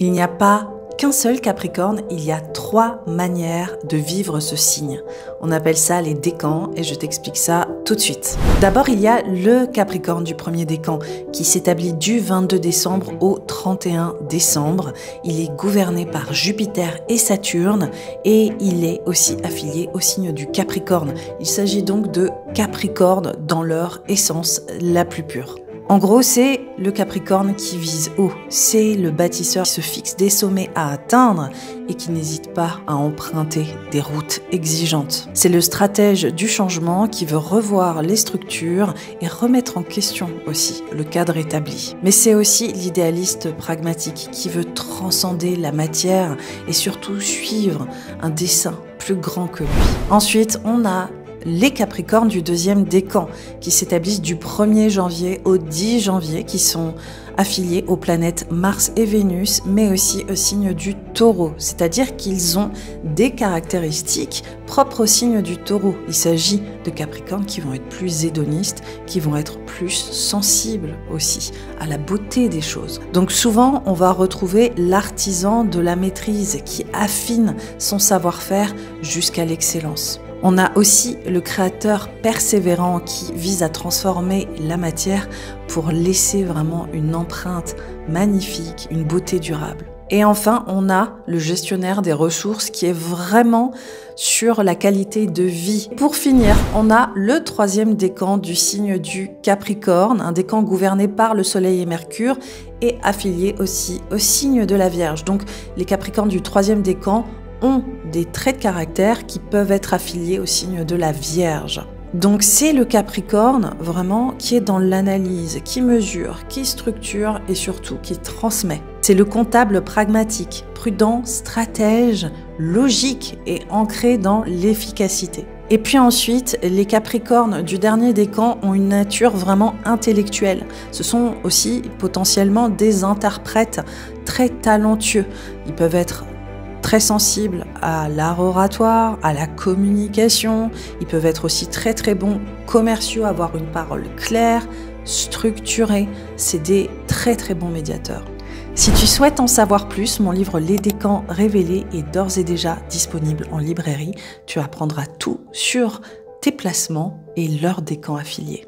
Il n'y a pas qu'un seul Capricorne, il y a 3 manières de vivre ce signe. On appelle ça les décans et je t'explique ça tout de suite. D'abord, il y a le Capricorne du premier décan qui s'établit du 22 décembre au 31 décembre. Il est gouverné par Jupiter et Saturne et il est aussi affilié au signe du Capricorne. Il s'agit donc de Capricorne dans leur essence la plus pure. En gros, c'est le Capricorne qui vise haut, c'est le bâtisseur qui se fixe des sommets à atteindre et qui n'hésite pas à emprunter des routes exigeantes. C'est le stratège du changement qui veut revoir les structures et remettre en question aussi le cadre établi. Mais c'est aussi l'idéaliste pragmatique qui veut transcender la matière et surtout suivre un dessein plus grand que lui. Ensuite, on a les Capricornes du deuxième décan qui s'établissent du 1er janvier au 10 janvier, qui sont affiliés aux planètes Mars et Vénus, mais aussi au signe du Taureau, c'est-à-dire qu'ils ont des caractéristiques propres au signe du Taureau. Il s'agit de Capricornes qui vont être plus hédonistes, qui vont être plus sensibles aussi à la beauté des choses. Donc souvent, on va retrouver l'artisan de la maîtrise qui affine son savoir-faire jusqu'à l'excellence. On a aussi le créateur persévérant qui vise à transformer la matière pour laisser vraiment une empreinte magnifique, une beauté durable. Et enfin, on a le gestionnaire des ressources qui est vraiment sur la qualité de vie. Pour finir, on a le 3e décan du signe du Capricorne, un décan gouverné par le Soleil et Mercure et affilié aussi au signe de la Vierge. Donc les Capricornes du 3e décan ont des traits de caractère qui peuvent être affiliés au signe de la Vierge. Donc c'est le Capricorne vraiment qui est dans l'analyse, qui mesure, qui structure et surtout qui transmet. C'est le comptable pragmatique, prudent, stratège, logique et ancré dans l'efficacité. Et puis ensuite, les Capricornes du dernier décan ont une nature vraiment intellectuelle. Ce sont aussi potentiellement des interprètes très talentueux. Ils peuvent être très sensibles à l'art oratoire, à la communication. Ils peuvent être aussi très bons commerciaux, avoir une parole claire, structurée. C'est des très bons médiateurs. Si tu souhaites en savoir plus, mon livre Les décans révélés est d'ores et déjà disponible en librairie. Tu apprendras tout sur tes placements et leurs décans affiliés.